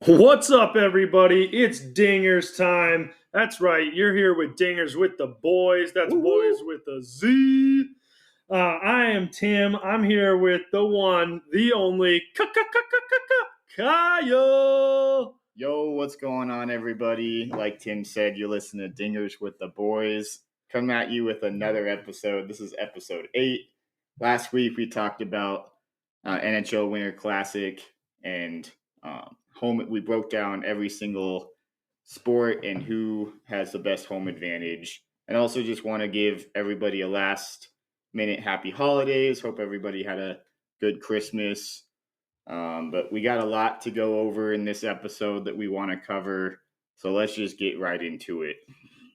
What's up, everybody? It's Dingers time. That's right. You're here with Dingers with the boys. That's Woo boys woo. with a Z. I am Tim. I'm here with the one, the only, Kyle. Yo, what's going on, everybody? Like Tim said, you're listening to Dingers with the Boys. Coming at you with another episode. This is episode 8. Last week we talked about NHL Winter Classic and home. We broke down every single sport and who has the best home advantage. And also just want to give everybody a last minute happy holidays. Hope everybody had a good Christmas. But we got a lot to go over in this episode that we want to cover. So let's just get right into it.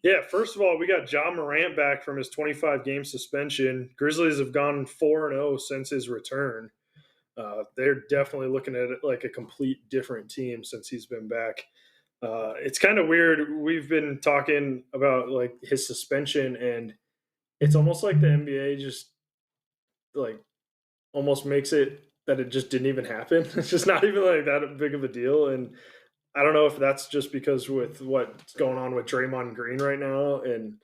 Yeah, first of all, we got John Morant back from his 25-game suspension. Grizzlies have gone 4-0 since his return. They're definitely looking at it like a complete different team since he's been back. It's kind of weird. We've been talking about like his suspension, and it's almost like the NBA just like almost makes it that it just didn't even happen. It's just not even like that big of a deal. And I don't know if that's just because with what's going on with Draymond Green right now, and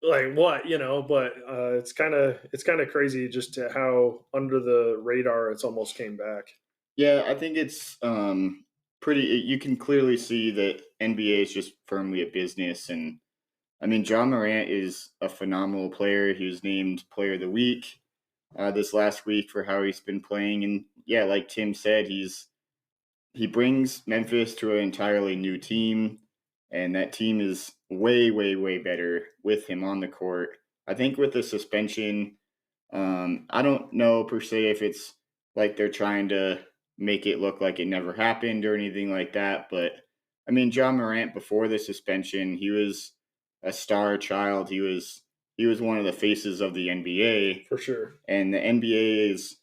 like but it's kind of crazy just to how under the radar it's almost came back. Yeah, I think it's pretty. You can clearly see that NBA is just firmly a business. And I mean, John Morant is a phenomenal player. He was named Player of the Week this last week for how he's been playing. And yeah, like Tim said, he brings Memphis to an entirely new team, and that team is way, way, way better with him on the court. I think with the suspension, I don't know per se if it's like they're trying to make it look like it never happened or anything like that. But I mean, John Morant before the suspension, he was a star child. He was one of the faces of the NBA, For sure. and the NBA is,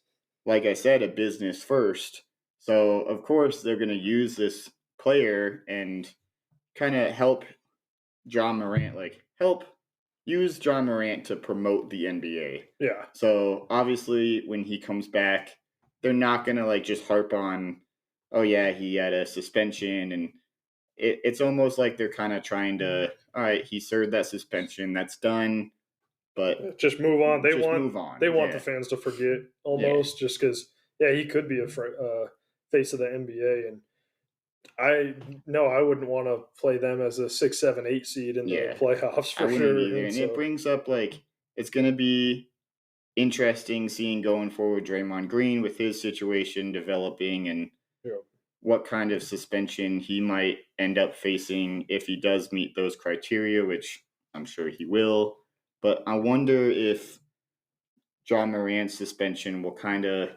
like I said, a business first. So of course they're going to use this player and kind of help John Morant, like help use John Morant to promote the NBA. Yeah. So obviously when he comes back, they're not going to like just harp on, oh yeah, he had a suspension. And it's almost like they're kind of trying to, all right, he served that suspension, that's done, but Just move on. They just want move on. they want the Yeah. fans to forget Yeah. almost, just because yeah, he could be a face of the NBA, and I no, I wouldn't want to play them as a 6, 7, 8 seed in the Yeah. playoffs I for wouldn't sure. either. And And it so brings up like it's gonna be interesting seeing going forward Draymond Green with his situation developing and you know, what kind of suspension he might end up facing if he does meet those criteria, which I'm sure he will. But I wonder if John Morant's suspension will kind of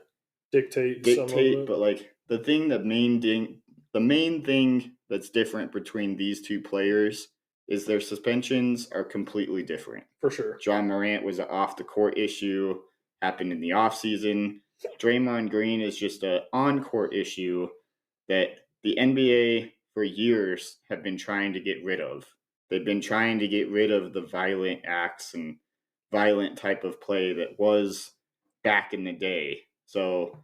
dictate some of dictate, it but like the main thing that's different between these two players is their suspensions are completely different. for sure. John Morant was an off the court issue, happened in the offseason. Draymond Green is just an on court issue that the NBA for years have been trying to get rid of. They've been trying to get rid of the violent acts and violent type of play that was back in the day. So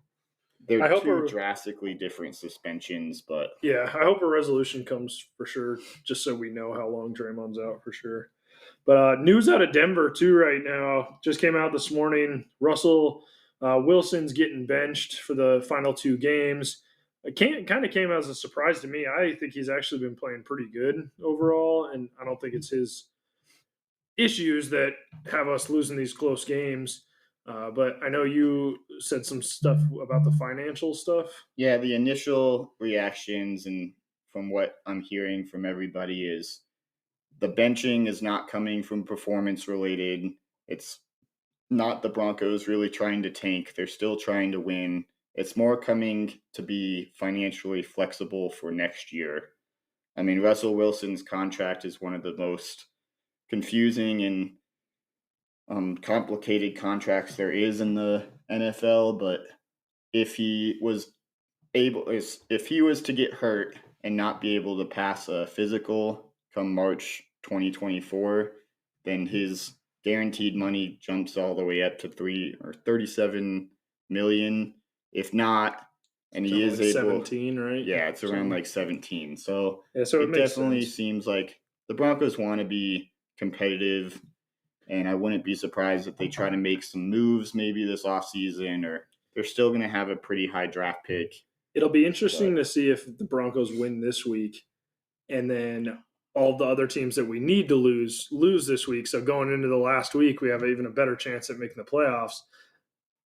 I they're hope two a drastically different suspensions, but Yeah, I hope a resolution comes for sure, just so we know how long Draymond's out for sure. But news out of Denver too right now just came out this morning. Russell Wilson's getting benched for the final 2 games. It kind of came as a surprise to me. I think he's actually been playing pretty good overall, and I don't think it's his issues that have us losing these close games. But I know you said some stuff about the financial stuff. yeah, the initial reactions and from what I'm hearing from everybody is the benching is not coming from performance related. It's not the Broncos really trying to tank. They're still trying to win. It's more coming to be financially flexible for next year. I mean, Russell Wilson's contract is one of the most confusing and complicated contracts there is in the NFL. But if he was if he was to get hurt and not be able to pass a physical come March 2024, then his guaranteed money jumps all the way up to 37 million. If not, and he Something is like able. 17, right? Yeah, it's around Something. like 17. So Yeah, so it it makes definitely sense. seems like the Broncos want to be competitive, and I wouldn't be surprised if they try to make some moves maybe this offseason, or they're still going to have a pretty high draft pick. It'll be interesting But to see if the Broncos win this week, and then all the other teams that we need to lose this week. So going into the last week, we have even a better chance at making the playoffs.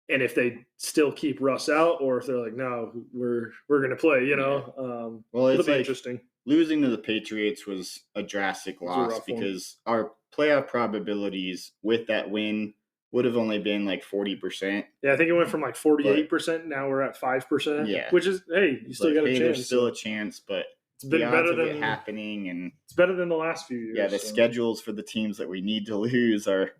And if they still keep Russ out, or if they're like, no, we're going to play, yeah, well, it'll it's be like interesting. losing to the Patriots was a drastic It's a loss rough one. because our playoff probabilities with that win would have only been like 40%. Yeah, I think it went from like But 48%. Now we're at 5%, yeah, which is, hey, you it's still like, got a hey, there's chance. still So a chance, but it's the been odds better of it than happening and the last few yeah, years. the So. schedules for the teams that we need to lose are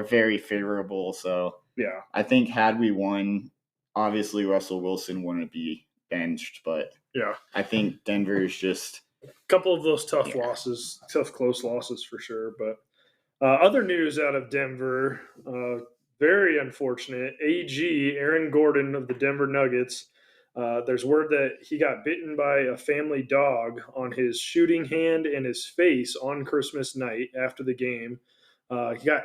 very favorable. So Yeah, I think had we won, obviously Russell Wilson wouldn't be benched, but yeah. I think Denver is just A couple of those tough yeah. losses, tough close losses for sure. But other news out of Denver, very unfortunate. AG Aaron Gordon of the Denver Nuggets. There's word that he got bitten by a family dog on his shooting hand and his face on Christmas night after the game.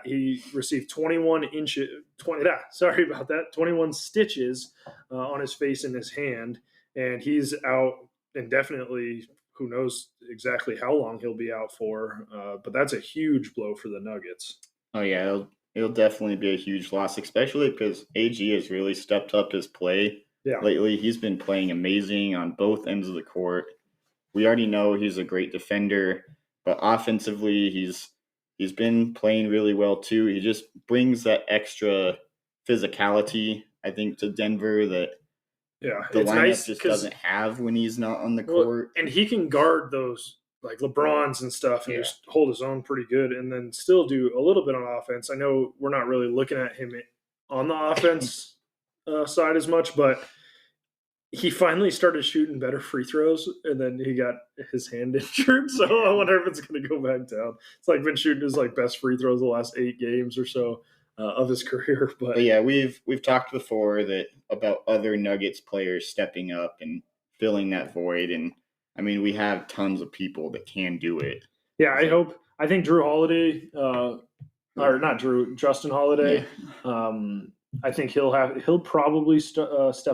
He received 21 inches 20 sorry about that 21 stitches on his face and his hand, and he's out indefinitely. Who knows exactly how long he'll be out for, but that's a huge blow for the Nuggets. Oh yeah, it'll definitely be a huge loss, especially because AG has really stepped up his play Yeah, lately. He's been playing amazing on both ends of the court. We already know he's a great defender, but offensively he's been playing really well too. He just brings that extra physicality, I think, to Denver that yeah, the it's lineup nice just because doesn't have when he's not on the court. and he can guard those like LeBrons and stuff and Yeah. just hold his own pretty good, and then still do a little bit on offense. I know we're not really looking at him on the offense side as much, but he finally started shooting better free throws, and then he got his hand injured. So Yeah. I wonder if it's going to go back down. It's like been shooting his like best free throws the last 8 games or so of his career. But But yeah, we've talked before that about other Nuggets players stepping up and filling that void, and I mean we have tons of people that can do it. yeah, It's I like, hope. I think Drew Holiday, or not Drew, Justin yeah, Holiday. I think he'll probably step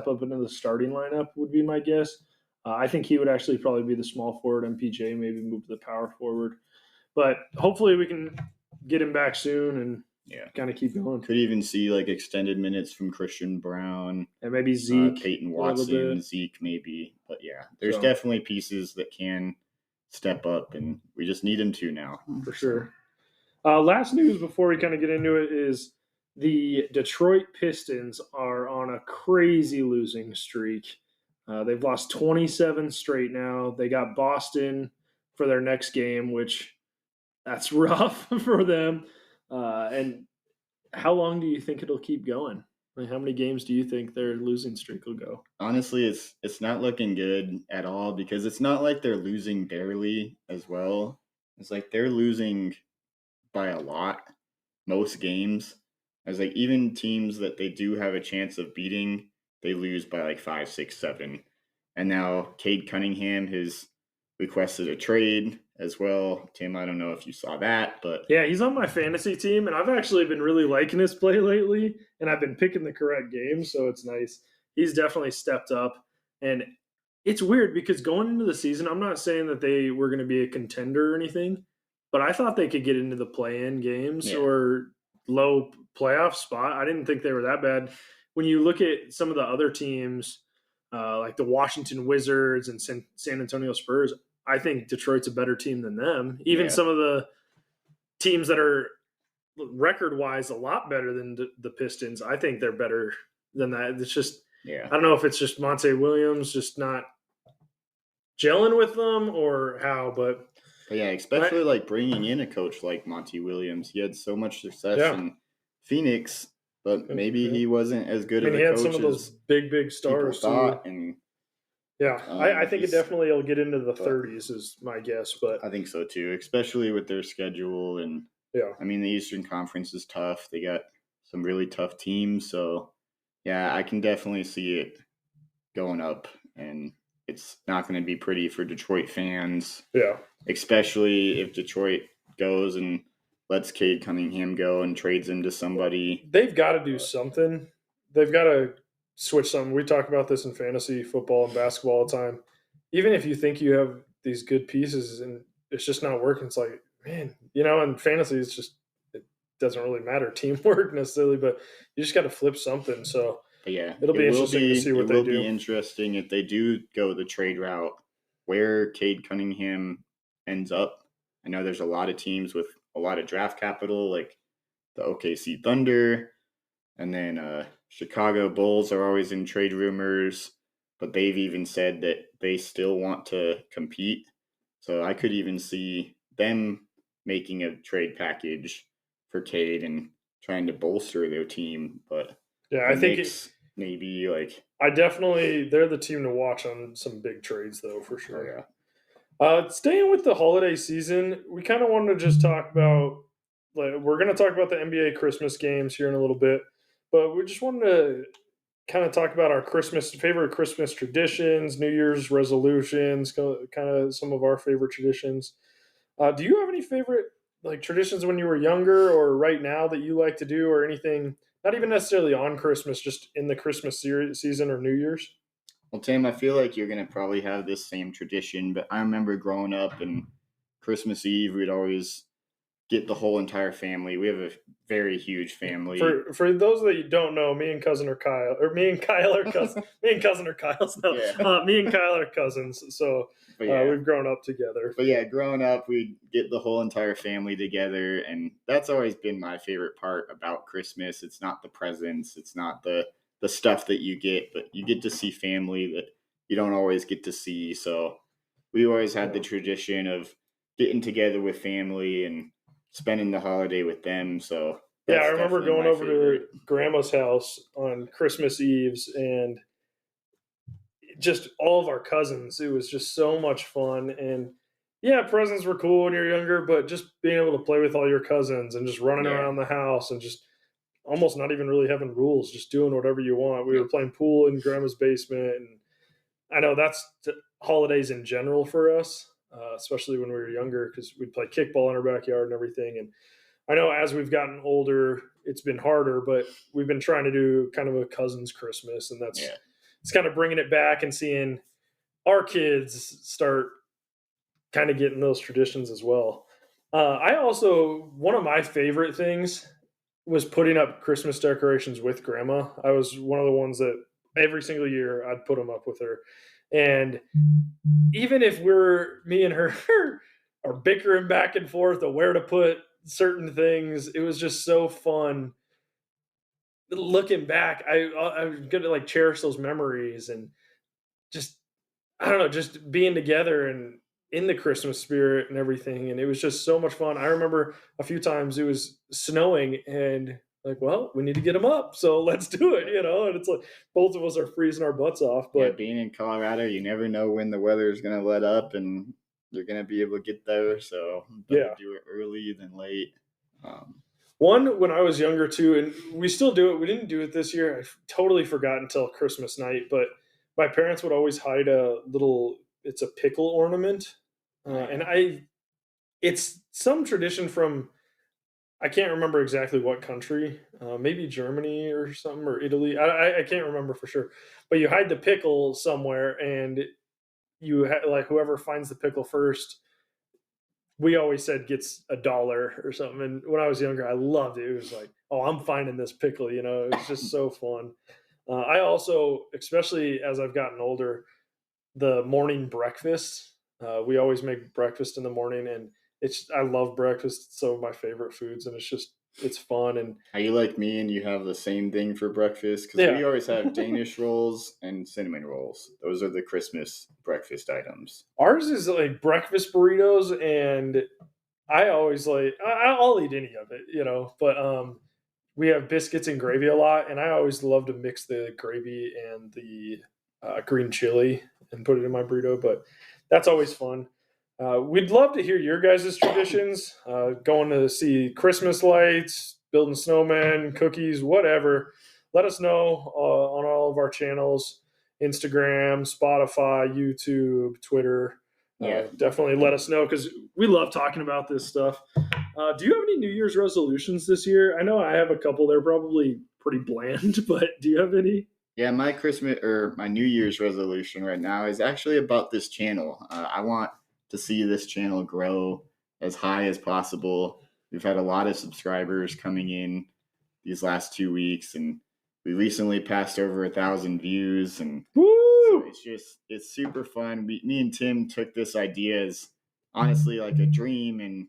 up into the starting lineup. Would be my guess. I think he would actually probably be the small forward. MPJ maybe move to the power forward. But hopefully we can get him back soon and yeah. kind of keep going. Could even see like extended minutes from Christian Brown, And maybe Zeke Peyton a little Watson, bit. Zeke maybe. But yeah, there's So definitely pieces that can step up, and we just need them to now. for sure. Last news before we kind of get into it is the Detroit Pistons are on a crazy losing streak. They've lost 27 straight now. They got Boston for their next game, which that's rough for them. And how long do you think it'll keep going? Like, how many games do you think their losing streak will go? Honestly, it's not looking good at all because it's not like they're losing barely as well. It's like they're losing by a lot most games. As like even teams that they do have a chance of beating, they lose by like 5, 6, 7. And now Cade Cunningham has requested a trade as well. Tim, I don't know if you saw that, but Yeah, he's on my fantasy team, and I've actually been really liking his play lately, and I've been picking the correct games, so it's nice. He's definitely stepped up, and it's weird because going into the season, I'm not saying that they were going to be a contender or anything, but I thought they could get into the play-in games yeah, or low playoff spot. I didn't think they were that bad. When you look at some of the other teams, like the Washington Wizards and San Antonio Spurs, I think Detroit's a better team than them. Even yeah. some of the teams that are record wise a lot better than the Pistons, I think they're better than that. It's just, Yeah. I don't know if it's just Monte Williams just not gelling with them or how, but Yeah, especially like bringing in a coach like Monty Williams. He had so much success yeah. in Phoenix, but maybe Yeah. he wasn't as good I mean, of he a had some coach of those as big people stars too. thought. And Yeah, I think it he's, definitely will get into the but 30s is my guess. But I think so too, especially with their schedule. And yeah, I mean, the Eastern Conference is tough. They got some really tough teams. So yeah, I can definitely see it going up, and it's not going to be pretty for Detroit fans, Yeah. especially if Detroit goes and lets Cade Cunningham go and trades him to somebody. They've got to do something. They've got to switch something. We talk about this in fantasy football and basketball all the time. Even if you think you have these good pieces and it's just not working, it's like, man, in fantasy, it doesn't really matter teamwork necessarily, but you just got to flip something. So But yeah, it'll be interesting to see what they do. It will be interesting if they do go the trade route, where Cade Cunningham ends up. I know there's a lot of teams with a lot of draft capital, like the OKC Thunder, and then Chicago Bulls are always in trade rumors, but they've even said that they still want to compete. So I could even see them making a trade package for Cade and trying to bolster their team. But Yeah, the I think Knicks maybe like they're the team to watch on some big trades though, for oh sure. yeah. Staying with the holiday season, we kind of wanted to just talk about, like, we're going to talk about the NBA Christmas games here in a little bit, but we just wanted to kind of talk about our favorite Christmas traditions, New Year's resolutions, kind of some of our favorite traditions. Do you have any favorite like traditions when you were younger or right now that you like to do, or anything? Not even necessarily on Christmas, just in the Christmas season or New Year's. Well, Tim, I feel like you're gonna probably have this same tradition, but I remember growing up and Christmas Eve, we'd always get the whole entire family. We have a very huge family. For those that you don't know, me and cousin are Kyle, or me and Kyle are cousins. Me and cousin are Kyle's. No, Yeah. me and Kyle are cousins. So we've grown up together. But yeah, growing up, we'd get the whole entire family together, and that's always been my favorite part about Christmas. It's not the presents, it's not the stuff that you get, but you get to see family that you don't always get to see. So we always had the tradition of getting together with family and spending the holiday with them. So Yeah, I that's remember definitely going my over to favorite. grandma's house on Christmas Eves and just all of our cousins. It was just so much fun. And yeah, presents were cool when you're younger, but just being able to play with all your cousins and just running Yeah. around the house and just almost not even really having rules, just doing whatever you want. We were Yep. playing pool in grandma's basement, and I know that's holidays in general for us, especially when we were younger, because we'd play kickball in our backyard and everything. And I know as we've gotten older, it's been harder, but we've been trying to do kind of a cousin's Christmas, and Yeah. it's kind of bringing it back and seeing our kids start kind of getting those traditions as well. I also, one of my favorite things was putting up Christmas decorations with grandma. I was one of the ones that every single year I'd put them up with her. And even if me and her are bickering back and forth of where to put certain things, it was just so fun looking back. I'm gonna like cherish those memories and just, I don't know, just being together and in the Christmas spirit and everything. And it was just so much fun. I remember a few times it was snowing and like, well, we need to get them up. So let's do it, And it's like both of us are freezing our butts off. Yeah, But being in Colorado, you never know when the weather is going to let up and you're going to be able to get there. So better yeah, do it early than late. Um, one when I was younger too, and we still do it. We didn't do it this year. I totally forgot until Christmas night. But my parents would always hide a little. It's a pickle ornament, and it's some tradition from, I can't remember exactly what country, maybe Germany or something, or Italy. I can't remember for sure. But you hide the pickle somewhere, and like whoever finds the pickle first, we always said gets $1 or something. And when I was younger, I loved it. It was like, oh, I'm finding this pickle. It was just so fun. I also, especially as I've gotten older, the morning breakfast. We always make breakfast in the morning, and I love breakfast. It's some of my favorite foods, and it's fun. And are you like me and you have the same thing for breakfast? Because yeah, we always have Danish rolls and cinnamon rolls. Those are the Christmas breakfast items. ours is like breakfast burritos, and I always I'll eat any of it. But we have biscuits and gravy a lot, and I always love to mix the gravy and the green chili and put it in my burrito. But that's always fun. We'd love to hear your guys' traditions. Going to see Christmas lights, building snowmen, cookies, whatever. Let us know on all of our channels. Instagram, Spotify, YouTube, Twitter. Yeah. Definitely let us know because we love talking about this stuff. Do you have any New Year's resolutions this year? I know I have a couple. They're probably pretty bland, but do you have any? Yeah, my Christmas or my New Year's resolution right now is actually about this channel. I want to see this channel grow as high as possible. We've had a lot of subscribers coming in these last 2 weeks, and we recently passed over 1,000 views, and so Woo! it's super fun. Me and Tim took this idea as honestly like a dream, and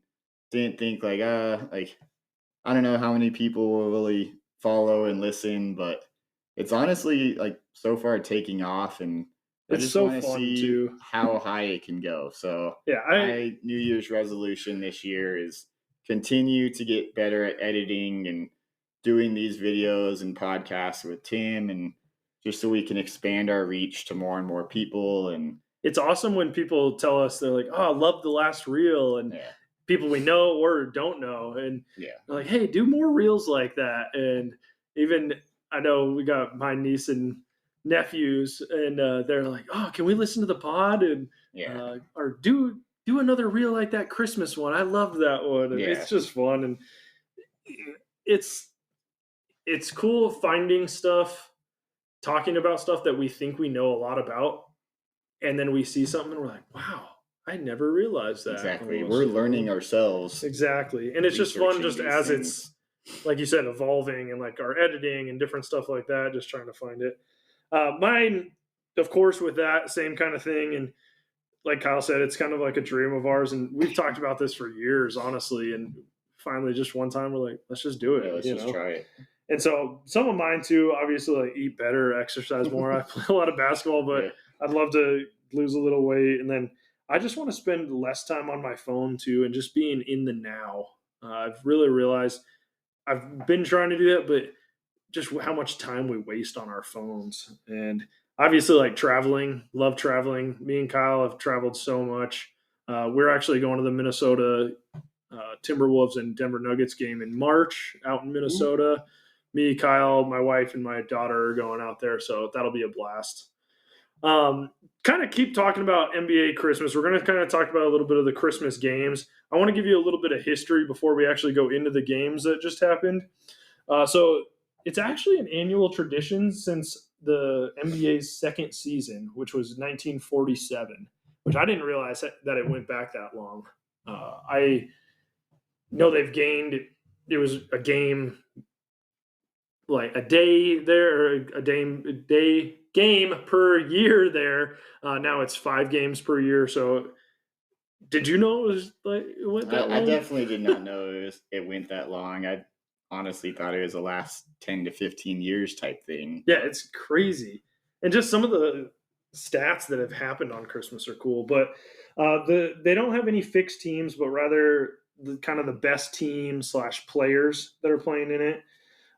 didn't think like I don't know how many people will really follow and listen, but it's honestly like so far taking off, and I It's just so want to fun see too. how high it can go. So Yeah, my New Year's resolution this year is continue to get better at editing and doing these videos and podcasts with Tim, and just so we can expand our reach to more and more people. And it's awesome when people tell us they're like, "Oh, I love the last reel," and yeah, people we know or don't know, and yeah, they're like, "Hey, do more reels like that." And even I know we got my niece and nephews, and they're like, "Oh, can we listen to the pod and yeah, or do another reel like that Christmas one? I love that one." And yeah, it's just fun, and it's it's cool finding stuff, talking about stuff that we think we know a lot about, and then we see something and we're like, wow, I never realized that exactly. almost, We're learning ourselves, Exactly. And it's just fun researching just these as things. it's, like you said, evolving and like our editing and different stuff like that, just trying to find it. Mine, of course, with that same kind of thing. And like Kyle said, it's kind of like a dream of ours. And we've talked about this for years, honestly. And finally, just one time, we're like, let's just do Yeah, it, let's just try it. And so some of mine too, obviously, like eat better, exercise more. I play a lot of basketball, but Yeah, I'd love to lose a little weight. And then I just want to spend less time on my phone too, and just being in the now. I've really realized I've been trying to do that, but just how much time we waste on our phones. And obviously, like traveling, love traveling. Me and Kyle have traveled so much. We're actually going to the Minnesota Timberwolves and Denver Nuggets game in March out in ooh, Minnesota. Me, Kyle, my wife, and my daughter are going out there, so that'll be a blast. Kind of keep talking about NBA Christmas. We're going to kind of talk about a little bit of the Christmas games. I want to give you a little bit of history before we actually go into the games that just happened. So it's actually an annual tradition since the NBA's second season, which was 1947, which I didn't realize that it went back that long. I know they've gained. It was a game like a day there, or a day game per year there. Now it's 5 games per year. So did you know it was like it went that I long? definitely did not know it went that long. I honestly thought it was the last 10 to 15 years type thing. Yeah, it's crazy. And just some of the stats that have happened on Christmas are cool. But they don't have any fixed teams, but rather the kind of the best team slash players that are playing in it.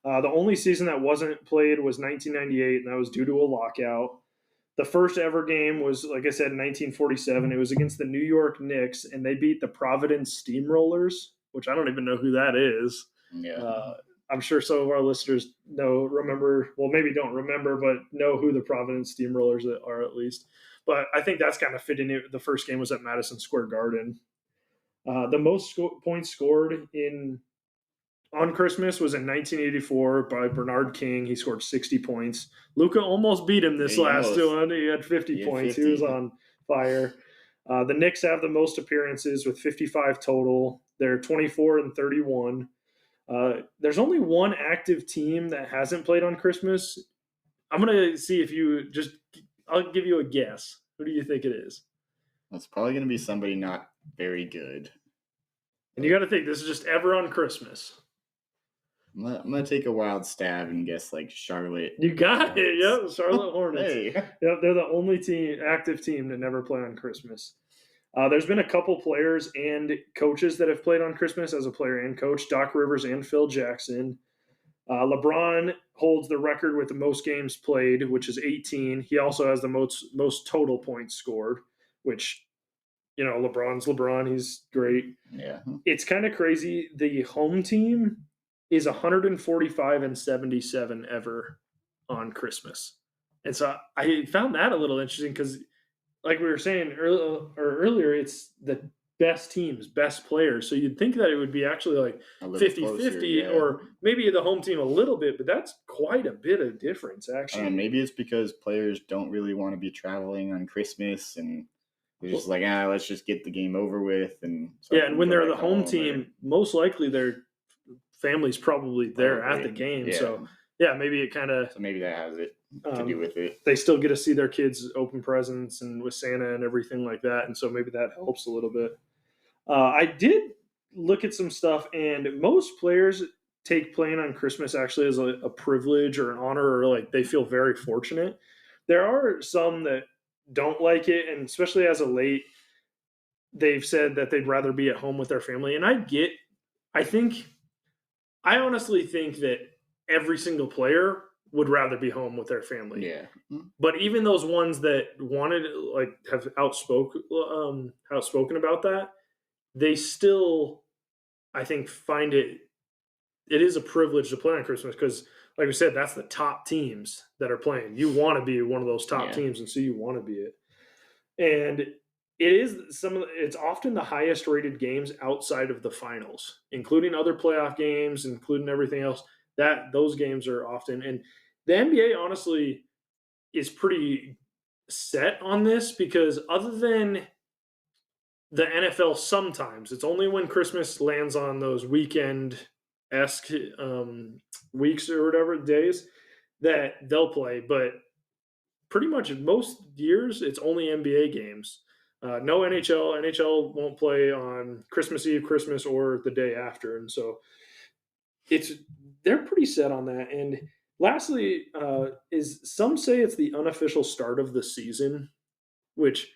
The only season that wasn't played was 1998, and that was due to a lockout. The first ever game was, like I said, in 1947. It was against the New York Knicks, and they beat the Providence Steamrollers, which I don't even know who that is. Yeah. Uh, I'm sure some of our listeners remember, well, maybe don't remember, but know who the Providence Steamrollers are at least. But I think that's kind of fitting it. The first game was at Madison Square Garden. The most points scored in on Christmas was in 1984 by Bernard King. He scored 60 points. Luca almost beat him this He last almost one. He had 50 he had points. He was 50. on fire. The Knicks have the most appearances with 55 total. They're 24 and 31. There's only one active team that hasn't played on Christmas. I'm gonna see if you just. I'll give you a guess. Who do you think it is? It's probably going to be somebody not very good. And you got to think this is just ever on Christmas. I'm gonna take a wild stab and guess like Charlotte. You got it. Hornets. Yep, Charlotte Hornets. Hey. Yep, they're the only active team to never play on Christmas. There's been a couple players and coaches that have played on Christmas as a player and coach, Doc Rivers and Phil Jackson. LeBron holds the record with the most games played, which is 18. He also has the most total points scored, which, LeBron's LeBron. He's great. Yeah. It's kind of crazy. The home team is 145 and 77 ever on Christmas. And so I found that a little interesting because, like we were saying earlier, it's the best teams, best players. So you'd think that it would be actually like A little closer, 50-50, yeah. or maybe the home team a little bit, but that's quite a bit of difference, I don't know, actually. maybe it's because players don't really want to be traveling on Christmas and they're just Well, like, let's just get the game over with and so I yeah, and can when go they're the back home home or team, most likely their family's probably there at the probably, game. yeah. So yeah, maybe it kind of So maybe that has it to do um, with it. they still get to see their kids open presents and with Santa and everything like that, and so maybe that helps a little bit. I did look at some stuff, and most players take playing on Christmas actually as a privilege or an honor, or like they feel very fortunate. There are some that don't like it, and especially as a late, they've said that they'd rather be at home with their family. And I think, I honestly think that every single player would rather be home with their family. Yeah. But even those ones that wanted, like, have outspoken about that, they still, I think, find it is a privilege to play on Christmas because, like we said, that's the top teams that are playing. You want to be one of those top Yeah. teams, and so you want to be it. And it is it's often the highest rated games outside of the finals, including other playoff games, including everything else. That those games are often, and the NBA honestly is pretty set on this because other than the NFL, sometimes it's only when Christmas lands on those weekend esque weeks or whatever days that they'll play. But pretty much most years, it's only NBA games. No NHL. NHL won't play on Christmas Eve, Christmas, or the day after, and so it's they're pretty set on that. And lastly, is some say it's the unofficial start of the season, which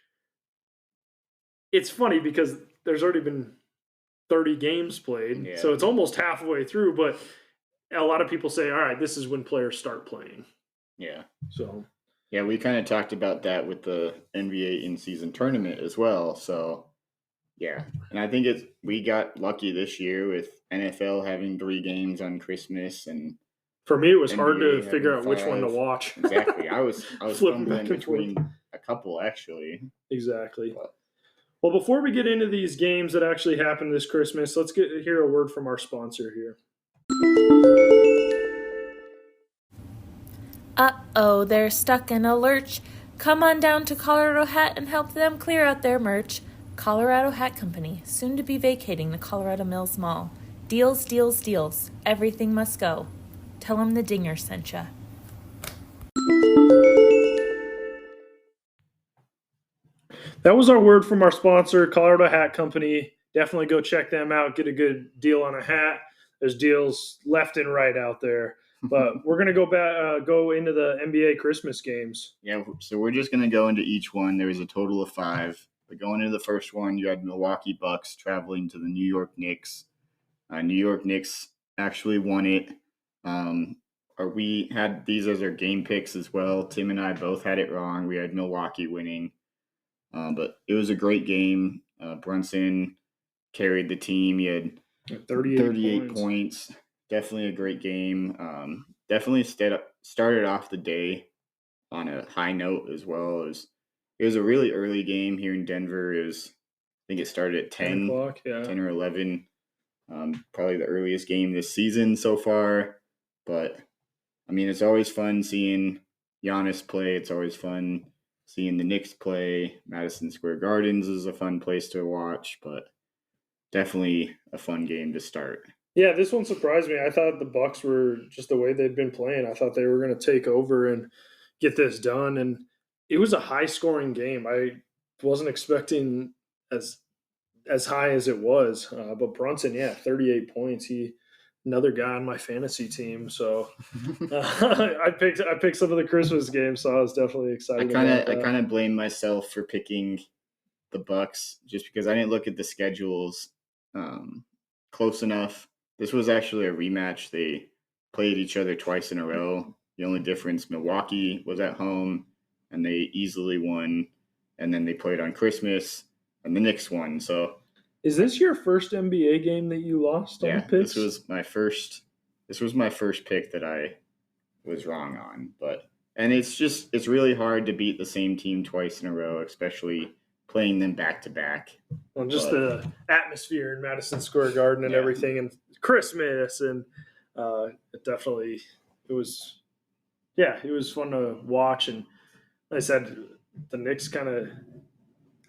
it's funny because there's already been 30 games played, so Yeah. it's almost halfway through. But a lot of people say, all right, this is when players start playing. Yeah. So Yeah, we kind of talked about that with the NBA in-season tournament as well. So, yeah. And I think we got lucky this year with NFL having 3 games on Christmas and for me, it was hard to NBA having figure out which one to 5. watch. Exactly. I was Flipping stumbling back and forth. between a couple actually. Exactly. But Well, before we get into these games that actually happened this Christmas, let's hear a word from our sponsor here. Uh-oh, they're stuck in a lurch. Come on down to Colorado Hat and help them clear out their merch. Colorado Hat Company, soon to be vacating the Colorado Mills Mall. Deals, deals, deals. Everything must go. Tell them the Dinger sent ya. That was our word from our sponsor, Colorado Hat Company. Definitely go check them out. Get a good deal on a hat. There's deals left and right out there. But we're gonna go into the NBA Christmas games. yeah, so we're just gonna go into each one. There was a total of 5. But going into the first one, you had Milwaukee Bucks traveling to the New York Knicks. New York Knicks actually won it. Or we had these as our game picks as well. Tim and I both had it wrong. We had Milwaukee winning. But it was a great game. Brunson carried the team. He had 38 points. Definitely a great game. Definitely started off the day on a high note as well. It was a really early game here in Denver. I think it started at 10 o'clock, yeah. 10 or 11. Probably the earliest game this season so far. But, I mean, it's always fun seeing Giannis play. It's always fun seeing the Knicks play. Madison Square Gardens is a fun place to watch, but definitely a fun game to start. Yeah, this one surprised me. I thought the Bucks were just the way they'd been playing. I thought they were going to take over and get this done, and it was a high-scoring game. I wasn't expecting as high as it was, but Brunson, yeah, 38 points. Another guy on my fantasy team. So I picked some of the Christmas games, so I was definitely excited. I kind of blame myself for picking the Bucks just because I didn't look at the schedules close enough. This was actually a rematch. They played each other twice in a row. The only difference, Milwaukee was at home and they easily won. And then they played on Christmas and the Knicks won. So, is this your first NBA game that you lost on the picks? This was my first pick that I was wrong on. But And it's really hard to beat the same team twice in a row, especially playing them back to back. Well, just the atmosphere in Madison Square Garden and everything, and Christmas, and it was fun to watch. And like I said, the Knicks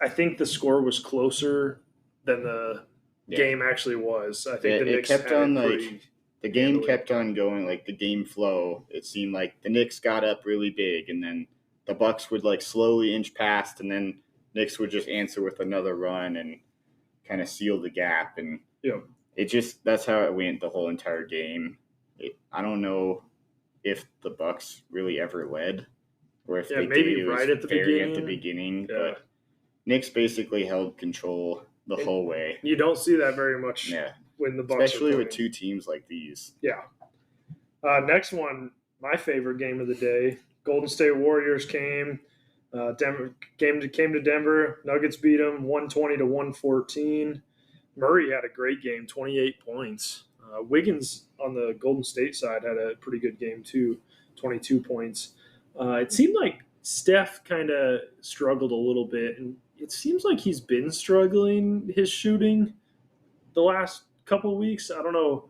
I think the score was closer than the game actually was. I think the Knicks kept on the game kept on going, like the game flow. It seemed like the Knicks got up really big, and then the Bucks would like slowly inch past, and then Knicks would just answer with another run and kind of seal the gap. And that's how it went the whole entire game. I don't know if the Bucks really ever led, or if they maybe did, right at the beginning. But Knicks basically held control the whole way. You don't see that very much when the Bucks especially with two teams like these. Yeah. Next one, my favorite game of the day. Golden State Warriors came. Came to Denver. Nuggets beat them 120-114. Murray had a great game, 28 points. Wiggins on the Golden State side had a pretty good game too, 22 points. It seemed like Steph kind of struggled a little bit, and it seems like he's been struggling his shooting the last couple of weeks. I don't know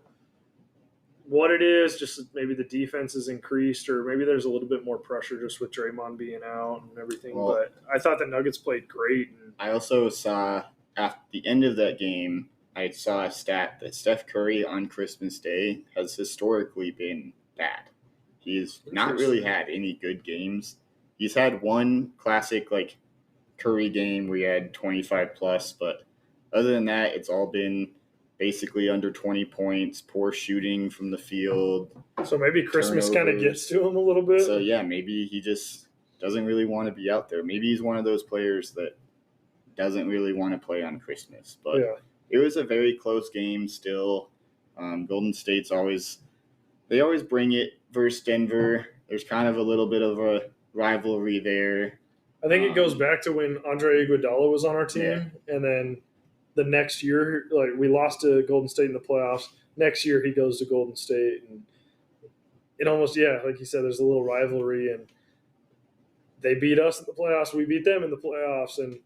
what it is, just maybe the defense has increased, or maybe there's a little bit more pressure just with Draymond being out and everything. But I thought the Nuggets played great. And I also saw at the end of that game, I saw a stat that Steph Curry on Christmas Day has historically been bad. He's not really had any good games. He's had one classic like Curry game where he had 25 plus, but other than that, it's all been basically under 20 points, poor shooting from the field. So maybe Christmas kind of gets to him a little bit. So maybe he just doesn't really want to be out there. Maybe he's one of those players that doesn't really want to play on Christmas. But it was a very close game still. Golden State's always bring it versus Denver. There's kind of a little bit of a rivalry there. I think it goes back to when Andre Iguodala was on our team, and then the next year, like we lost to Golden State in the playoffs. Next year, he goes to Golden State, and it almost like you said, there's a little rivalry, and they beat us in the playoffs. We beat them in the playoffs, and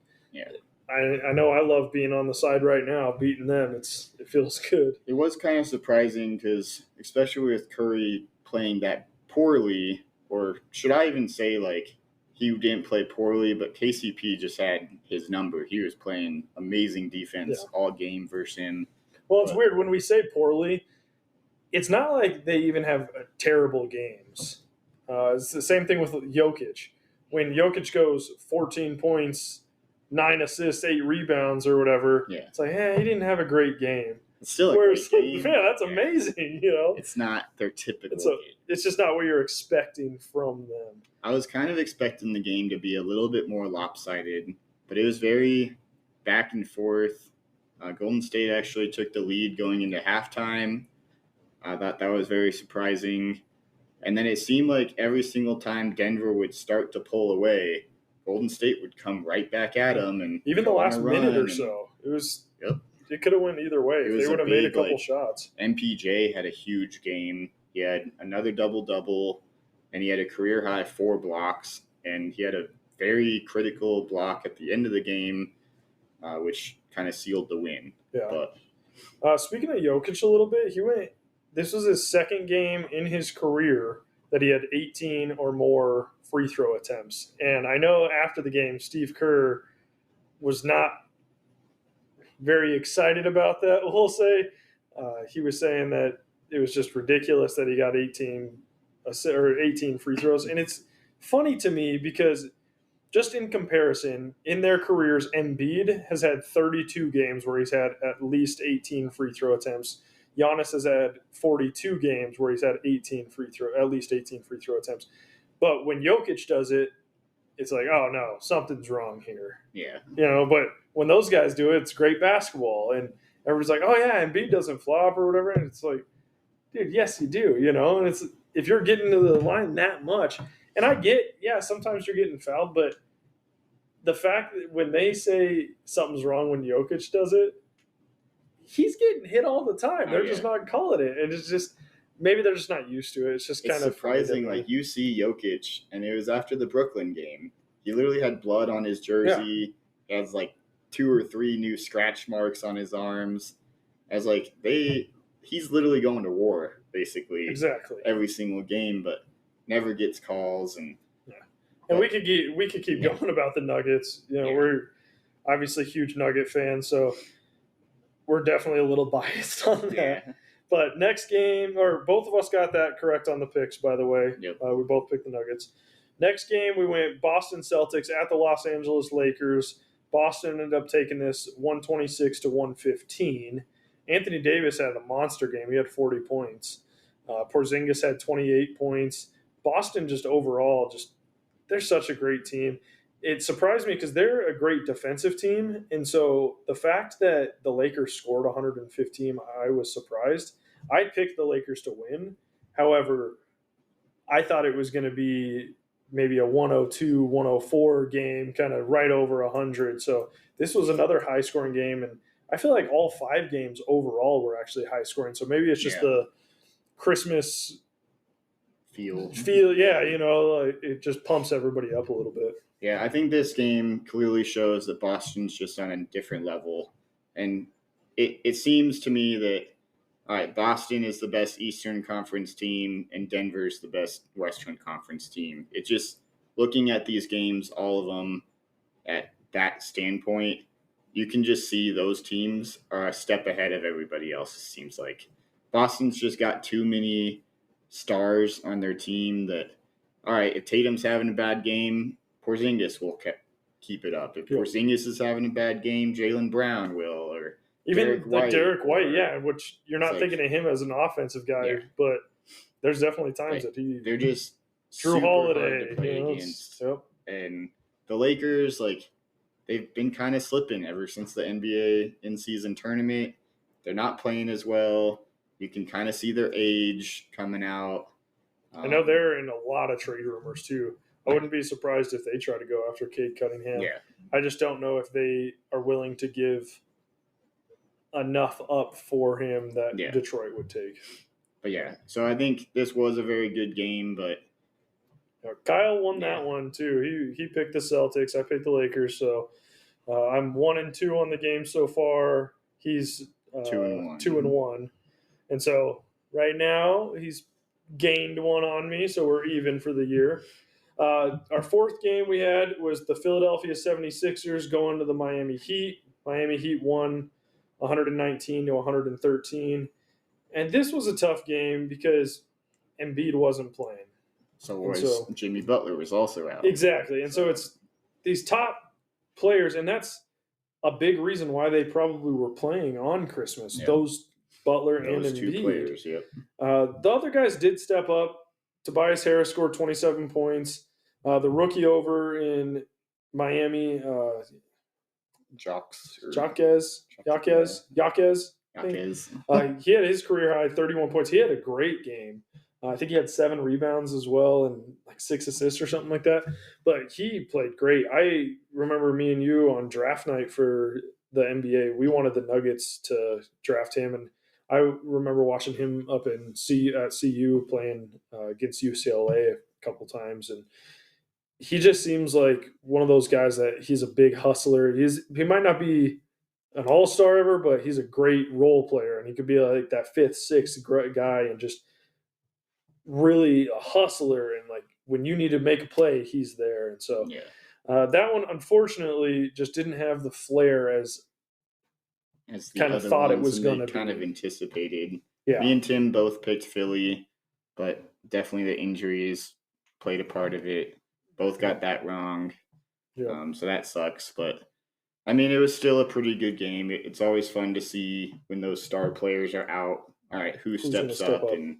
I know I love being on the side right now, beating them. It feels good. It was kind of surprising because, especially with Curry playing that poorly, or should I even say like he didn't play poorly, but KCP just had his number. He was playing amazing defense all game versus him. Well, it's weird when we say poorly. It's not like they even have terrible games. It's the same thing with Jokic. When Jokic goes 14 points, 9 assists, 8 rebounds, or whatever, it's like, he didn't have a great game. It's still a great game. Man, that's amazing. It's not their typical game. It's just not what you're expecting from them. I was kind of expecting the game to be a little bit more lopsided, but it was very back and forth. Golden State actually took the lead going into halftime. I thought that was very surprising. And then it seemed like every single time Denver would start to pull away, Golden State would come right back at them. And even the last minute or so, it was it could have went either way. They would have made a couple shots. MPJ had a huge game. He had another double-double, and he had a career-high 4 blocks, and he had a very critical block at the end of the game, which kind of sealed the win. Yeah. But speaking of Jokic a little bit, this was his second game in his career that he had 18 or more free throw attempts. And I know after the game, Steve Kerr was not very excited about that, we'll say. He was saying that it was just ridiculous that he got 18 free throws. And it's funny to me because just in comparison, in their careers, Embiid has had 32 games where he's had at least 18 free throw attempts. Giannis has had 42 games where he's had at least 18 free throw attempts. But when Jokic does it, it's like, oh no, something's wrong here. Yeah. But when those guys do it, it's great basketball. And everyone's like, oh yeah, Embiid doesn't flop or whatever. And it's like, dude, yes, you do, And it's if you're getting to the line that much, and I get, sometimes you're getting fouled, but the fact that when they say something's wrong when Jokic does it, he's getting hit all the time. They're just not calling it. And it's just maybe they're just not used to it. It's just It's kind of surprising. Like, you see Jokic, and it was after the Brooklyn game. He literally had blood on his jersey. He has like 2 or 3 new scratch marks on his arms. As like he's literally going to war basically exactly every single game, but never gets calls. And we could keep going about the Nuggets. We're obviously huge Nugget fans, so we're definitely a little biased on that. Yeah. But next game, or both of us got that correct on the picks, by the way. Yep. We both picked the Nuggets. Next game, we went Boston Celtics at the Los Angeles Lakers. Boston ended up taking this 126-115. Anthony Davis had a monster game. He had 40 points. Porzingis had 28 points. Boston just overall, they're such a great team. It surprised me because they're a great defensive team. And so the fact that the Lakers scored 115, I was surprised. I picked the Lakers to win. However, I thought it was going to be maybe a 102, 104 game, kind of right over 100. So this was another high-scoring game. And I feel like all 5 games overall were actually high-scoring. So maybe it's just the Christmas feel. Yeah, it just pumps everybody up a little bit. Yeah, I think this game clearly shows that Boston's just on a different level. And it seems to me that, all right, Boston is the best Eastern Conference team and Denver's the best Western Conference team. It's just looking at these games, all of them at that standpoint, you can just see those teams are a step ahead of everybody else, it seems like. Boston's just got too many stars on their team that, all right, if Tatum's having a bad game, Porzingis will keep it up. If Porzingis is having a bad game, Jaylen Brown will, or even Derek White, which you're not thinking of him as an offensive guy, but there's definitely times that they're just Drew Holiday hard to play against. And the Lakers, they've been kind of slipping ever since the NBA in-season tournament. They're not playing as well. You can kind of see their age coming out. I know they're in a lot of trade rumors too. I wouldn't be surprised if they try to go after Cade Cunningham. Yeah. I just don't know if they are willing to give enough up for him that Detroit would take. But so I think this was a very good game, but Kyle won that one too. He picked the Celtics. I picked the Lakers. So I'm 1-2 on the game so far. He's 2-1. And so right now he's gained 1 on me, so we're even for the year. Our fourth game we had was the Philadelphia 76ers going to the Miami Heat. Miami Heat won 119-113. And this was a tough game because Embiid wasn't playing. So Jimmy Butler was also out. Exactly. And so it's these top players, and that's a big reason why they probably were playing on Christmas. Yeah. Those Butler and Embiid. 2 players, yep. The other guys did step up. Tobias Harris scored 27 points. The rookie over in Miami, Jaquez. He had his career high, 31 points. He had a great game. I think he had 7 rebounds as well and 6 assists or something like that. But he played great. I remember me and you on draft night for the NBA. We wanted the Nuggets to draft him, and I remember watching him up at CU playing against UCLA a couple times, and he just seems like one of those guys that he's a big hustler. He might not be an all-star ever, but he's a great role player, and he could be like that 5th, 6th guy and just really a hustler. And when you need to make a play, he's there. And so that one, unfortunately, just didn't have the flair as kind of thought it was going to be. Kind of anticipated. Yeah. Me and Tim both picked Philly, but definitely the injuries played a part of it. Both got that wrong. Yeah. So that sucks. But, I mean, it was still a pretty good game. It's always fun to see when those star players are out. All right, who's steps up? And,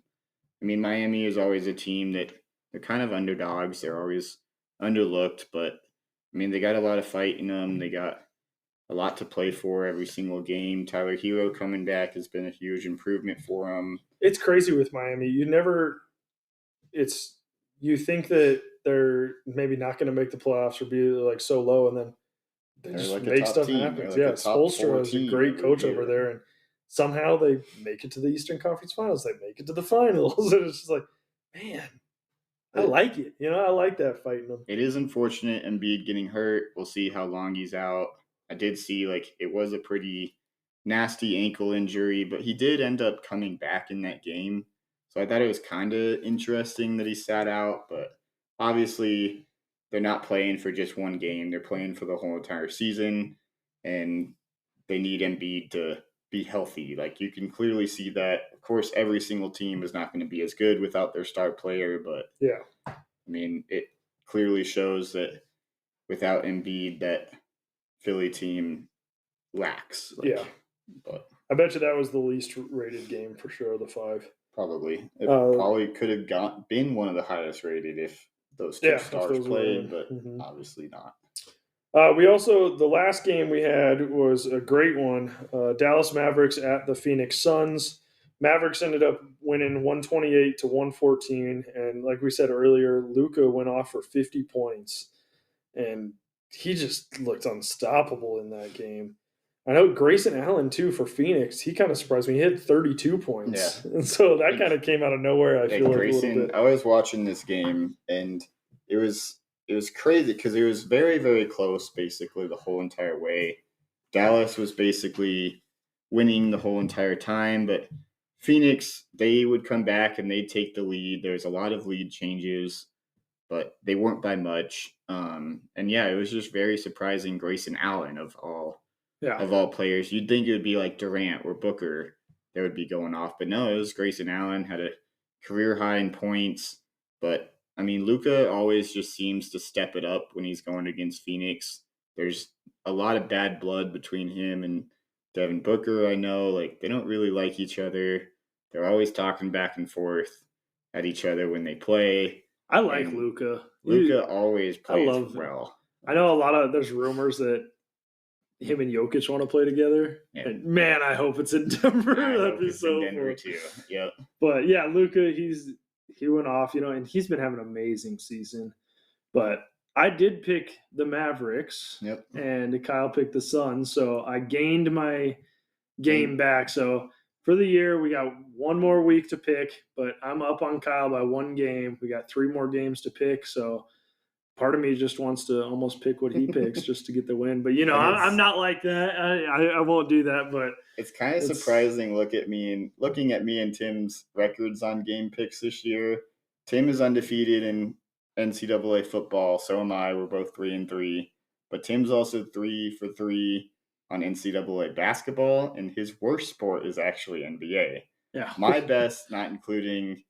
I mean, Miami is always a team that they're kind of underdogs. They're always underlooked. But, I mean, they got a lot of fight in them. They got a lot to play for every single game. Tyler Hero coming back has been a huge improvement for them. It's crazy with Miami. You think that they're maybe not going to make the playoffs or be so low, and then they just make stuff happen. Yeah, Spoelstra is a great coach over there, and somehow they make it to the Eastern Conference Finals. They make it to the finals. And it's just like, man, I like it. I like that fighting them. It is unfortunate Embiid getting hurt. We'll see how long he's out. I did see it was a pretty nasty ankle injury, but he did end up coming back in that game. So I thought it was kind of interesting that he sat out, but obviously they're not playing for just one game. They're playing for the whole entire season, and they need Embiid to be healthy. You can clearly see that. Of course, every single team is not going to be as good without their star player, but yeah, I mean, it clearly shows that without Embiid, that Philly team lacks. Yeah. But I bet you that was the least rated game for sure of the 5. Probably. It probably could have been one of the highest rated if those two stars played, but obviously not. The last game we had was a great one. Dallas Mavericks at the Phoenix Suns. Mavericks ended up winning 128-114. And like we said earlier, Luka went off for 50 points. And he just looked unstoppable in that game. I know Grayson Allen, too, for Phoenix. He kind of surprised me. He had 32 points. Yeah. And so that kind of came out of nowhere, I feel like, Grayson, a little bit. I was watching this game, and it was crazy because it was very, very close basically the whole entire way. Dallas was basically winning the whole entire time, but Phoenix, they would come back and they'd take the lead. There was a lot of lead changes, but they weren't by much. And yeah, it was just very surprising. Grayson Allen of all players. You'd think it would be like Durant or Booker that would be going off, but no, it was Grayson Allen, had a career high in points. But I mean, Luka always just seems to step it up when he's going against Phoenix. There's a lot of bad blood between him and Devin Booker. I know, they don't really like each other. They're always talking back and forth at each other when they play. I like Luka. Luka always plays well. I know there's rumors that him and Jokic want to play together. Yeah. And man, I hope it's in Denver. That'd be so cool too. Yep. But yeah, Luka, he went off, and he's been having an amazing season. But I did pick the Mavericks. Yep. And Kyle picked the Suns, so I gained my game back. So for the year, we got one more week to pick, but I'm up on Kyle by one game. We got 3 more games to pick, so part of me just wants to almost pick what he picks just to get the win. But, I'm not like that. I won't do that. But it's kind of surprising looking at me and Tim's records on game picks this year. Tim is undefeated in NCAA football. So am I. We're both 3-3. But Tim's also 3 for 3 on NCAA basketball, and his worst sport is actually NBA. Yeah. My best, not including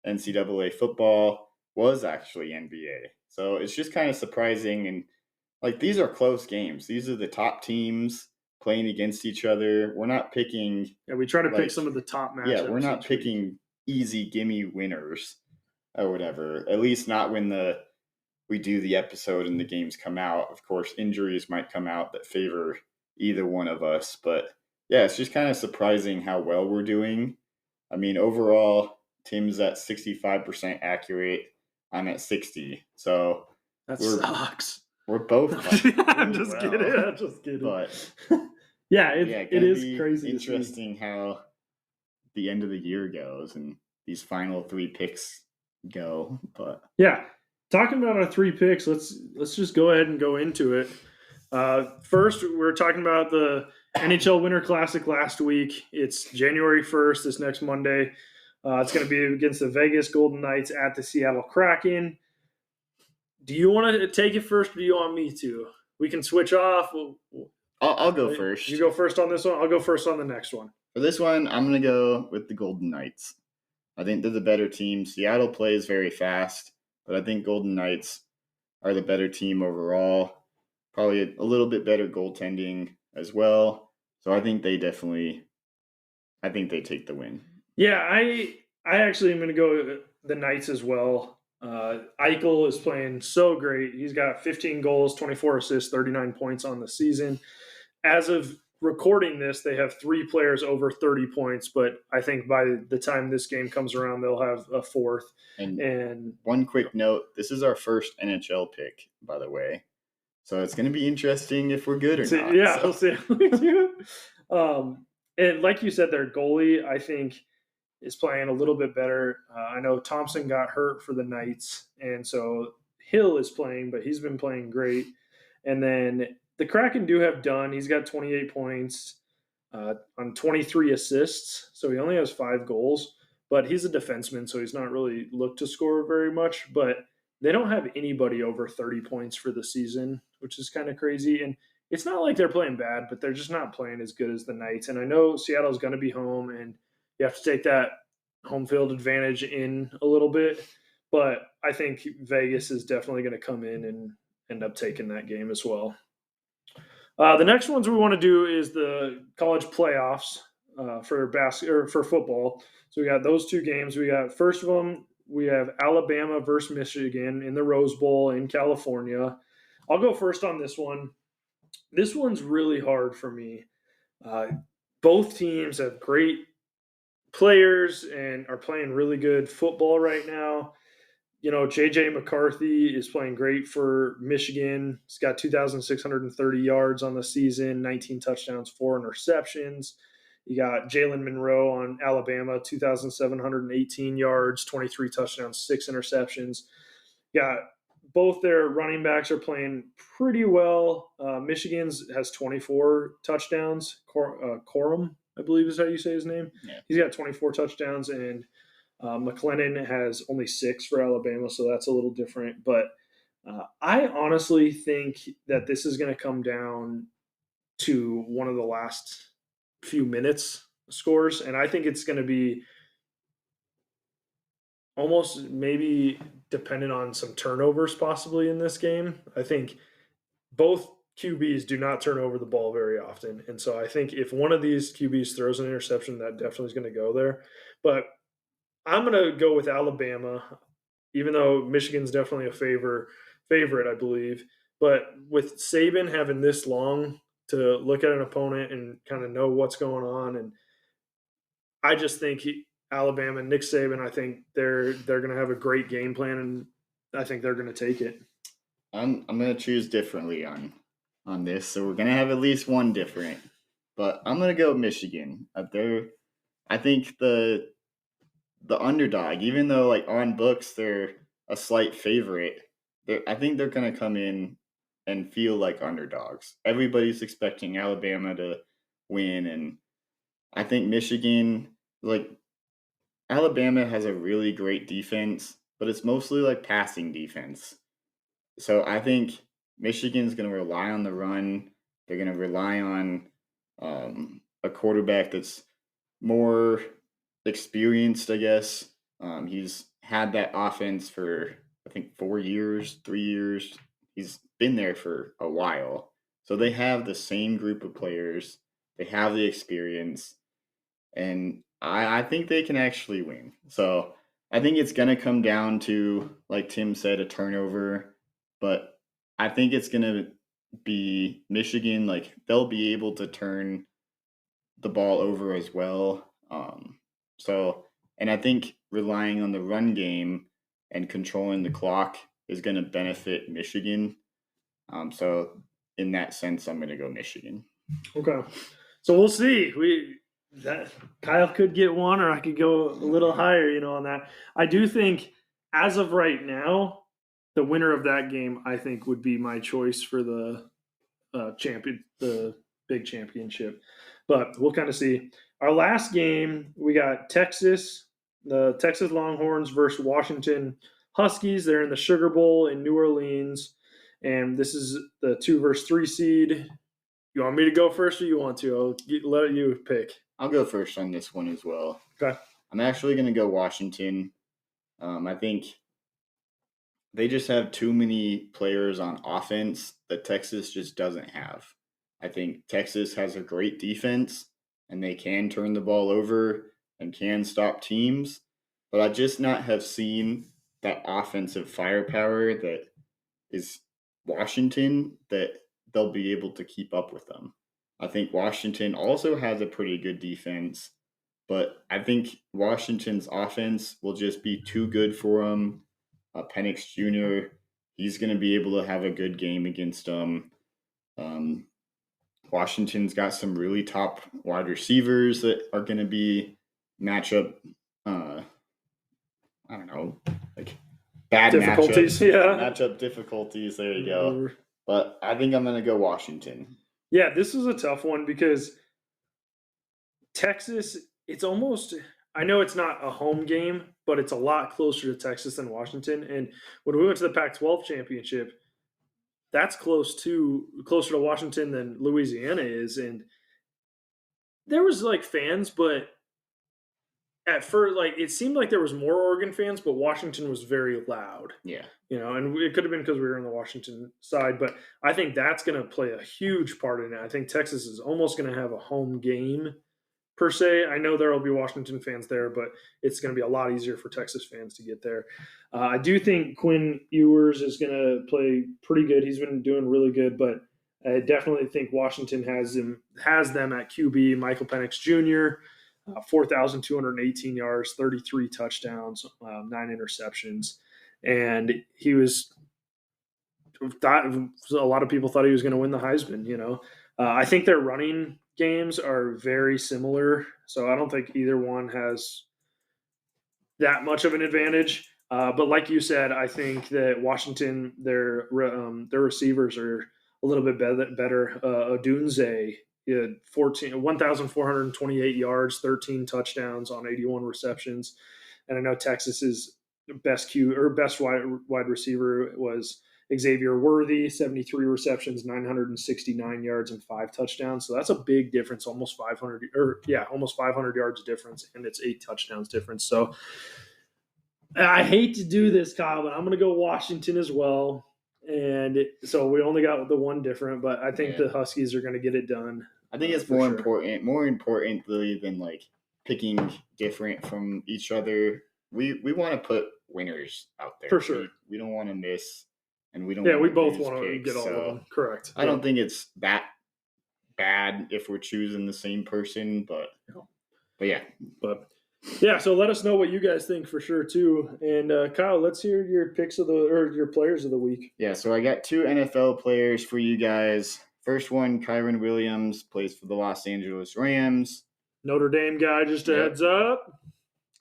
NCAA football, was actually NBA. So it's just kind of surprising. And these are close games. These are the top teams playing against each other. We're not picking. Yeah, we try to pick some of the top matchups. Yeah, we're not picking easy gimme winners or whatever. At least not when we do the episode and the games come out. Of course, injuries might come out that favor either one of us. But yeah, it's just kind of surprising how well we're doing. I mean, overall, Tim's at 65% accurate. I'm at 60. So that sucks. We're both. I'm just kidding. But yeah, it is crazy. Interesting how the end of the year goes and these final 3 picks go. But yeah, talking about our 3 picks, let's just go ahead and go into it. First, we're talking about the NHL Winter Classic last week. It's January 1st, this next Monday. It's going to be against the Vegas Golden Knights at the Seattle Kraken. Do you want to take it first, or do you want me to? We can switch off. I'll go first. You go first on this one. I'll go first on the next one. For this one, I'm going to go with the Golden Knights. I think they're the better team. Seattle plays very fast, but I think Golden Knights are the better team overall. Probably a little bit better goaltending as well. So I think they take the win. Yeah, I actually am going to go the Knights as well. Eichel is playing so great. He's got 15 goals, 24 assists, 39 points on the season. As of recording this, they have 3 players over 30 points, but I think by the time this game comes around, they'll have a 4th. And one quick note, this is our first NHL pick, by the way. So it's going to be interesting if we're good or not. Yeah, we'll see how we do. And like you said, their goalie, I think, is playing a little bit better. I know Thompson got hurt for the Knights, and so Hill is playing, but he's been playing great. And then the Kraken do have Dunn. He's got 28 points on 23 assists, so he only has 5 goals. But he's a defenseman, so he's not really looked to score very much. But they don't have anybody over 30 points for the season, which is kind of crazy. And it's not like they're playing bad, but they're just not playing as good as the Knights. And I know Seattle's going to be home, and you have to take that home field advantage in a little bit. But I think Vegas is definitely going to come in and end up taking that game as well. The next ones we want to do is the college playoffs for football. So we got those 2 games. We got first of them. We have Alabama versus Michigan in the Rose Bowl in California. I'll go first on this one. This one's really hard for me. Both teams have great players and are playing really good football right now. You know, JJ McCarthy is playing great for Michigan. He's got 2,630 yards on the season, 19 touchdowns, 4 interceptions. You got Jalen Monroe on Alabama, 2,718 yards, 23 touchdowns, 6 interceptions. You got both their running backs are playing pretty well. Michigan's has 24 touchdowns. Corum, I believe is how you say his name. Yeah. He's got 24 touchdowns, and McLennan has only 6 for Alabama, so that's a little different. But I honestly think that this is going to come down to one of the last few minutes scores, and I think it's going to be almost maybe dependent on some turnovers possibly in this game. I think both QBs do not turn over the ball very often, and so I think if one of these QBs throws an interception, that definitely is going to go there. But I'm going to go with Alabama, even though Michigan's definitely a favorite, I believe. But with Saban having this long to look at an opponent and kind of know what's going on, and I just think Alabama, Nick Saban, I think they're going to have a great game plan, and I think they're going to take it. I'm gonna choose differently on this, so we're gonna have at least one different. But I'm gonna go Michigan. I think the underdog, even though like on books they're a slight favorite, I think they're gonna come in and feel like underdogs. Everybody's expecting Alabama to win, and I think Michigan, like Alabama has a really great defense, but it's mostly like passing defense. So I think Michigan's going to rely on the run. They're going to rely on a quarterback that's more experienced, I guess. He's had that offense for, I think, 4 years, 3 years. He's been there for a while. So they have the same group of players. They have the experience. And I think they can actually win. So I think it's going to come down to, like Tim said, a turnover. But I think it's going to be Michigan. Like, they'll be able to turn the ball over as well. And I think relying on the run game and controlling the clock is going to benefit Michigan. So in that sense, I'm going to go Michigan. Okay, so we'll see. Kyle could get one, or I could go a little higher, on that. I do think, as of right now, the winner of that game, I think, would be my choice for the big championship. But we'll kind of see. Our last game, we got the Texas Longhorns versus Washington Huskies. They're in the Sugar Bowl in New Orleans, and this is the 2 versus 3 seed. You want me to go first, or you want to? I'll let you pick. I'll go first on this one as well. Okay. I'm actually going to go Washington. I think they just have too many players on offense that Texas just doesn't have. I think Texas has a great defense, and they can turn the ball over and can stop teams. But I just not have seen that offensive firepower that is Washington, that they'll be able to keep up with them. I think Washington also has a pretty good defense, but I think Washington's offense will just be too good for them. Penix Jr., he's going to be able to have a good game against them. Washington's got some really top wide receivers that are going to be matchup, I don't know, like bad Difficulties, matchups. yeah. Matchup difficulties, there you go. But I think I'm going to go Washington. Yeah, this is a tough one because Texas, it's almost, I know it's not a home game, but it's a lot closer to Texas than Washington. And when we went to the Pac-12 championship, that's closer to Washington than Louisiana is. And there was like fans, but at first, like it seemed like there was more Oregon fans, but Washington was very loud. Yeah. And it could have been because we were on the Washington side, but I think that's going to play a huge part in it. I think Texas is almost going to have a home game per se. I know there will be Washington fans there, but it's going to be a lot easier for Texas fans to get there. I do think Quinn Ewers is going to play pretty good. He's been doing really good, but I definitely think Washington has them at QB. Michael Penix Jr., 4,218 yards, 33 touchdowns, 9 interceptions. And he was a lot of people thought he was going to win the Heisman. I think their running games are very similar, so I don't think either one has that much of an advantage. But like you said, I think that Washington, their receivers are a little bit better. Odunze, he had 1,428 yards, 13 touchdowns on 81 receptions. And I know Texas's best wide receiver was Xavier Worthy, 73 receptions, 969 yards, and 5 touchdowns. So that's a big difference, almost 500 yards difference, and it's 8 touchdowns difference. So I hate to do this, Kyle, but I'm going to go Washington as well. And so we only got the one different, but I think the Huskies are going to get it done. I think it's more importantly than like picking different from each other. We want to put winners out there. For sure. We don't want to miss, and we don't. Yeah, we both want to get all of them. Correct. I don't think it's that bad if we're choosing the same person, but yeah. But yeah, so let us know what you guys think for sure too. And Kyle, let's hear your picks your players of the week. Yeah, so I got 2 NFL players for you guys. First one, Kyren Williams, plays for the Los Angeles Rams. Notre Dame guy, just a heads up.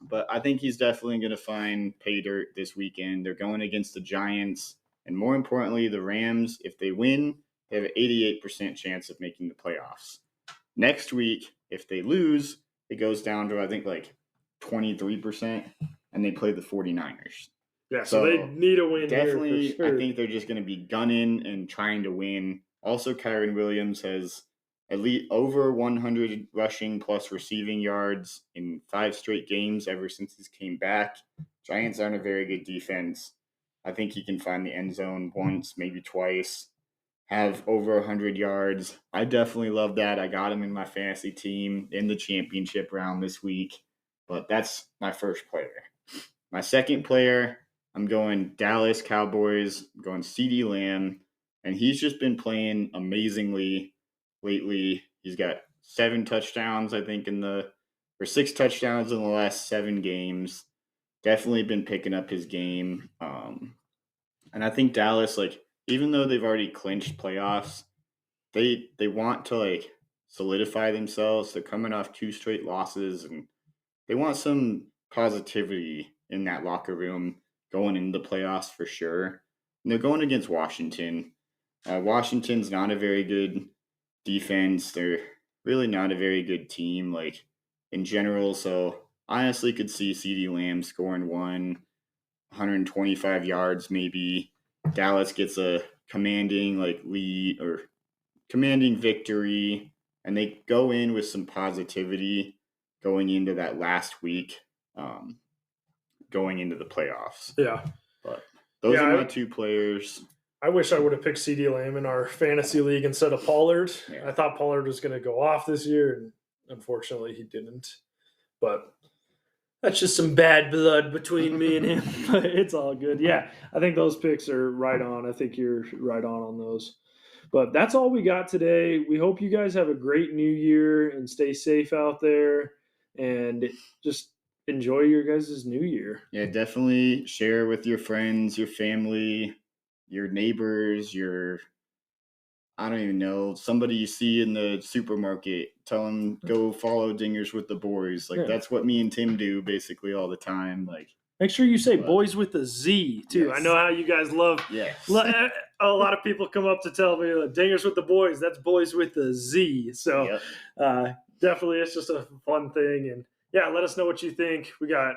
But I think he's definitely going to find pay dirt this weekend. They're going against the Giants. And more importantly, the Rams, if they win, they have an 88% chance of making the playoffs. Next week, if they lose, it goes down to, I think, like 23%, and they play the 49ers. Yeah, so they need a win definitely, here for sure. I think they're just going to be gunning and trying to win. Also, Kyren Williams has at least over 100 rushing plus receiving yards in 5 straight games ever since he came back. Giants aren't a very good defense. I think he can find the end zone once, maybe twice, have over 100 yards. I definitely love that. I got him in my fantasy team in the championship round this week, but that's my first player. My second player, I'm going Dallas Cowboys. I'm going CeeDee Lamb, and he's just been playing amazingly lately. He's got 7 touchdowns, I think, 6 touchdowns in the last 7 games. Definitely been picking up his game. And I think Dallas, like, even though they've already clinched playoffs, they want to, like, solidify themselves. They're coming off 2 straight losses, and they want some positivity in that locker room going into the playoffs for sure. And they're going against Washington. Washington's not a very good defense. They're really not a very good team, like, in general. So I honestly could see CeeDee Lamb scoring 125 yards maybe. Dallas gets a commanding lead or commanding victory, and they go in with some positivity going into that last week, going into the playoffs. Yeah. But those are my 2 players. I wish I would have picked CeeDee Lamb in our fantasy league instead of Pollard. Yeah. I thought Pollard was going to go off this year, and unfortunately he didn't. But that's just some bad blood between me and him. But it's all good. Yeah, I think those picks are right on. I think you're right on those. But that's all we got today. We hope you guys have a great new year and stay safe out there and just enjoy your guys' new year. Yeah, definitely share with your friends, your family, your neighbors, I don't even know, somebody you see in the supermarket, tell them go follow Dingers with the Boys. Like, Yeah. that's what me and Tim do basically all the time. Like, Make sure you say But- boys with a Z, too. Yes. I know how you guys love. yes. A lot of people come up to tell me, Dingers with the Boys, that's boys with a Z. So Yep. definitely it's just a fun thing. And yeah, let us know what you think. We got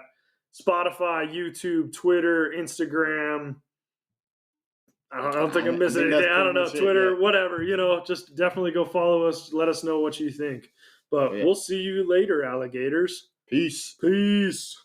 Spotify, YouTube, Twitter, Instagram. I don't think I'm missing anything. I don't know, Twitter, whatever. Just definitely go follow us. Let us know what you think. But we'll see you later, alligators. Peace. Peace.